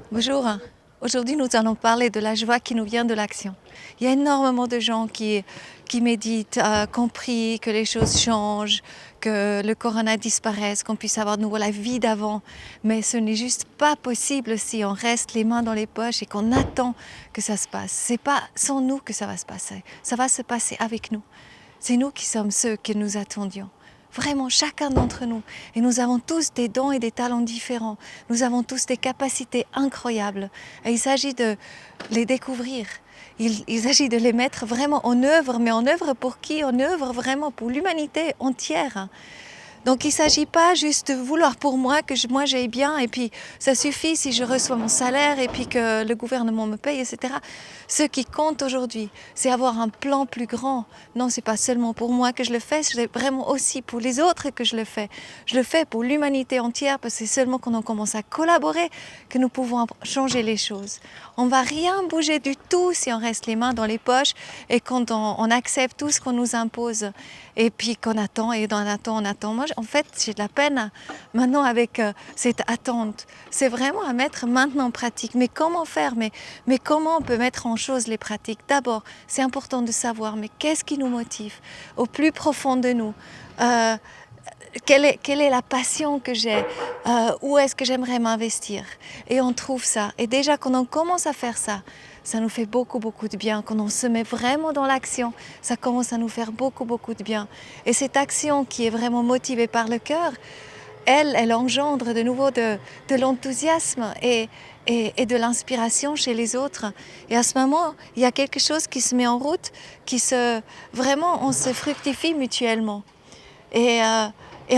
Bonjour, aujourd'hui nous allons parler de la joie qui nous vient de l'action. Il y a énormément de gens qui méditent, compris que les choses changent, que le corona disparaisse, qu'on puisse avoir de nouveau la vie d'avant. Mais ce n'est juste pas possible si on reste les mains dans les poches et qu'on attend que ça se passe. C'est pas sans nous que ça va se passer. Ça va se passer avec nous. C'est nous qui sommes ceux que nous attendions. Vraiment, chacun d'entre nous. Et nous avons tous des dons et des talents différents. Nous avons tous des capacités incroyables. Et il s'agit de les découvrir. Il s'agit de les mettre vraiment en œuvre. Mais en œuvre pour qui? En œuvre vraiment pour l'humanité entière. Donc il ne s'agit pas juste de vouloir pour moi que moi j'aille bien et puis ça suffit si je reçois mon salaire et puis que le gouvernement me paye, etc. Ce qui compte aujourd'hui, c'est avoir un plan plus grand. Non, c'est pas seulement pour moi que je le fais, c'est vraiment aussi pour les autres que je le fais. Je le fais pour l'humanité entière parce que c'est seulement quand on commence à collaborer que nous pouvons changer les choses. On ne va rien bouger du tout si on reste les mains dans les poches et quand on accepte tout ce qu'on nous impose et puis qu'on attend et on attend. Moi, en fait, j'ai de la peine maintenant avec cette attente. C'est vraiment à mettre maintenant en pratique. Mais comment faire? Mais comment on peut mettre en chose les pratiques? D'abord, c'est important de savoir, mais qu'est-ce qui nous motive au plus profond de nous? Quelle est la passion que j'ai? Où est-ce que j'aimerais m'investir? Et on trouve ça. Et déjà, quand on commence à faire ça, ça nous fait beaucoup de bien. Quand on se met vraiment dans l'action, ça commence à nous faire beaucoup de bien. Et cette action qui est vraiment motivée par le cœur, elle engendre de nouveau de l'enthousiasme et de l'inspiration chez les autres. Et à ce moment, il y a quelque chose qui se met en route, vraiment, on se fructifie mutuellement. Et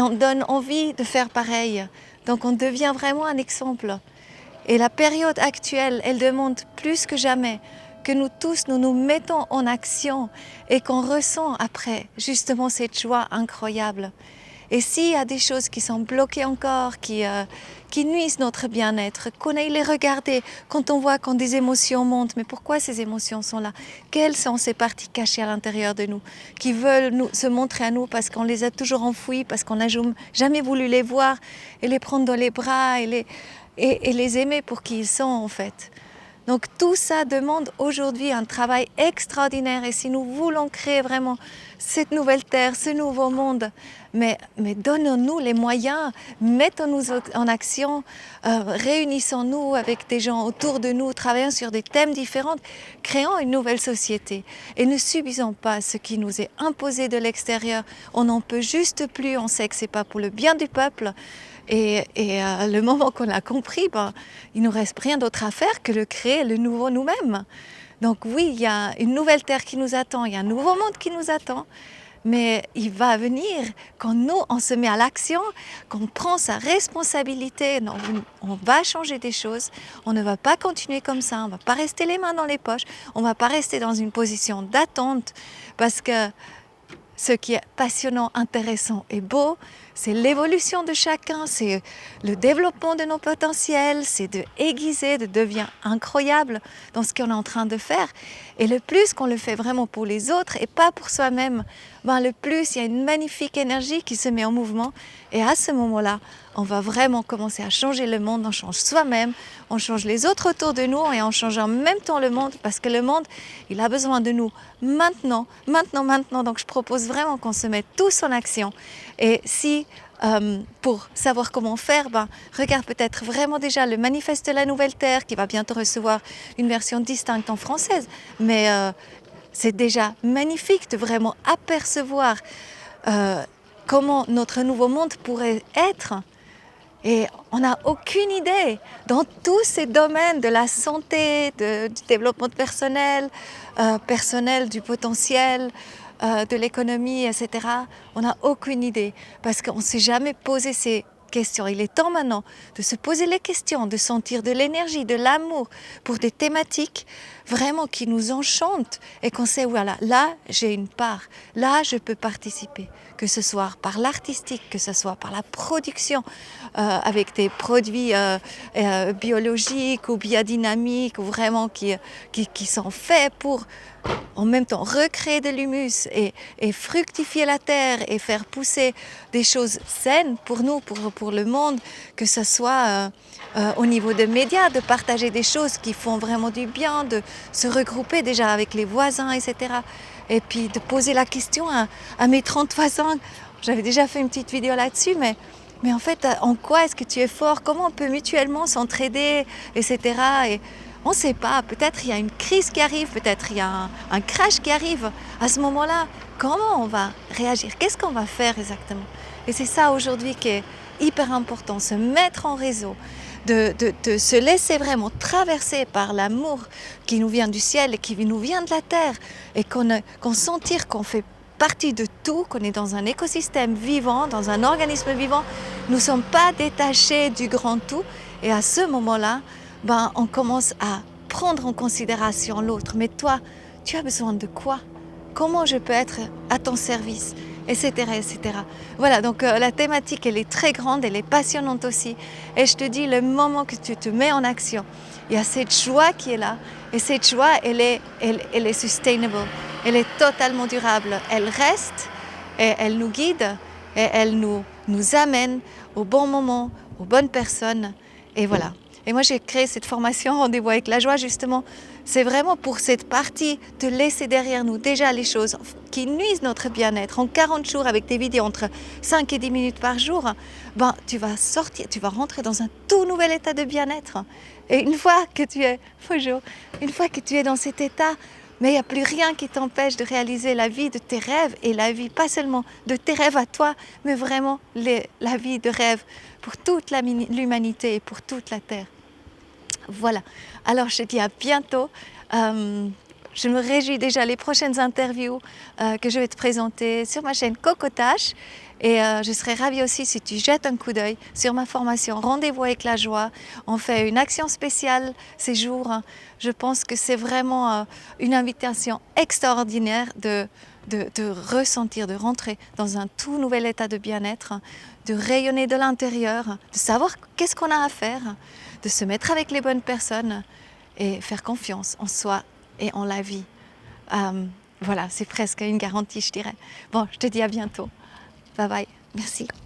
on donne envie de faire pareil. Donc on devient vraiment un exemple. Et la période actuelle, elle demande plus que jamais que nous tous, nous mettons en action et qu'on ressent après justement cette joie incroyable. Et s'il y a des choses qui sont bloquées encore, qui nuisent notre bien-être, qu'on aille les regarder quand on voit quand des émotions montent. Mais pourquoi ces émotions sont là? Quelles sont ces parties cachées à l'intérieur de nous qui veulent se montrer à nous parce qu'on les a toujours enfouies, parce qu'on n'a jamais voulu les voir et les prendre dans les bras et les aimer pour qui ils sont en fait. Donc tout ça demande aujourd'hui un travail extraordinaire et si nous voulons créer vraiment cette nouvelle terre, ce nouveau monde, mais donnons-nous les moyens, mettons-nous en action, réunissons-nous avec des gens autour de nous, travaillons sur des thèmes différents, créons une nouvelle société et ne subissons pas ce qui nous est imposé de l'extérieur. On n'en peut juste plus, on sait que ce n'est pas pour le bien du peuple. Et le moment qu'on a compris, il ne nous reste rien d'autre à faire que de créer le nouveau nous-mêmes. Donc oui, il y a une nouvelle terre qui nous attend, il y a un nouveau monde qui nous attend, mais il va venir quand nous, on se met à l'action, qu'on prend sa responsabilité, on va changer des choses, on ne va pas continuer comme ça, on ne va pas rester les mains dans les poches, on ne va pas rester dans une position d'attente, parce que ce qui est passionnant, intéressant et beau, c'est l'évolution de chacun, c'est le développement de nos potentiels, c'est de aiguiser, de devenir incroyable dans ce qu'on est en train de faire. Et le plus qu'on le fait vraiment pour les autres et pas pour soi-même, le plus il y a une magnifique énergie qui se met en mouvement. Et à ce moment-là, on va vraiment commencer à changer le monde, on change soi-même, on change les autres autour de nous et on change en même temps le monde parce que le monde, il a besoin de nous maintenant. Donc je propose vraiment qu'on se mette tous en action. Et si, pour savoir comment faire, regarde peut-être vraiment déjà le manifeste de la Nouvelle Terre qui va bientôt recevoir une version distincte en française. Mais c'est déjà magnifique de vraiment apercevoir comment notre nouveau monde pourrait être. Et on n'a aucune idée dans tous ces domaines de la santé, du développement personnel, du potentiel, de l'économie, etc. On n'a aucune idée parce qu'on ne s'est jamais posé ces questions. Il est temps maintenant de se poser les questions, de sentir de l'énergie, de l'amour pour des thématiques vraiment qui nous enchantent et qu'on sait, voilà, là j'ai une part, là je peux participer. Que que ce soit par l'artistique, que ce soit par la production, avec des produits biologiques ou biodynamiques, ou vraiment qui sont faits pour en même temps recréer de l'humus et fructifier la terre et faire pousser des choses saines pour nous, pour le monde, que ce soit au niveau des médias, de partager des choses qui font vraiment du bien, de se regrouper déjà avec les voisins, etc. Et puis de poser la question à mes 30 voisins. J'avais déjà fait une petite vidéo là-dessus, mais en fait, en quoi est-ce que tu es fort? Comment on peut mutuellement s'entraider, etc. Et on ne sait pas, peut-être il y a une crise qui arrive, peut-être il y a un crash qui arrive. À ce moment-là, comment on va réagir? Qu'est-ce qu'on va faire exactement? Et c'est ça aujourd'hui qui est hyper important, se mettre en réseau, de se laisser vraiment traverser par l'amour qui nous vient du ciel et qui nous vient de la terre, et qu'on sentir qu'on fait partie de tout, qu'on est dans un écosystème vivant, dans un organisme vivant. Nous ne sommes pas détachés du grand tout, et à ce moment-là, on commence à prendre en considération l'autre. Mais toi, tu as besoin de quoi? Comment je peux être à ton service? Etc. etc. Voilà, donc la thématique, elle est très grande, elle est passionnante aussi. Et je te dis, le moment que tu te mets en action, il y a cette joie qui est là. Et cette joie, elle est sustainable. Elle est totalement durable. Elle reste, et elle nous guide, et elle nous amène au bon moment, aux bonnes personnes. Et voilà. Et moi, j'ai créé cette formation Rendez-vous avec la joie, justement. C'est vraiment pour cette partie, de laisser derrière nous déjà les choses qui nuisent notre bien-être. En 40 jours, avec des vidéos entre 5 et 10 minutes par jour, tu vas sortir, tu vas rentrer dans un tout nouvel état de bien-être. Et une fois que tu es dans cet état, mais il n'y a plus rien qui t'empêche de réaliser la vie de tes rêves, et la vie, pas seulement de tes rêves à toi, mais vraiment la vie de rêve pour toute l'humanité et pour toute la Terre. Voilà, alors je te dis à bientôt. Je me réjouis déjà les prochaines interviews que je vais te présenter sur ma chaîne Cocotache. Et je serais ravie aussi si tu jettes un coup d'œil sur ma formation Rendez-vous avec la joie. On fait une action spéciale ces jours. Je pense que c'est vraiment une invitation extraordinaire de ressentir, de rentrer dans un tout nouvel état de bien-être, de rayonner de l'intérieur, de savoir qu'est-ce qu'on a à faire, de se mettre avec les bonnes personnes et faire confiance en soi et en la vie. Voilà, c'est presque une garantie, je dirais. Bon, je te dis à bientôt. Bye bye. Merci.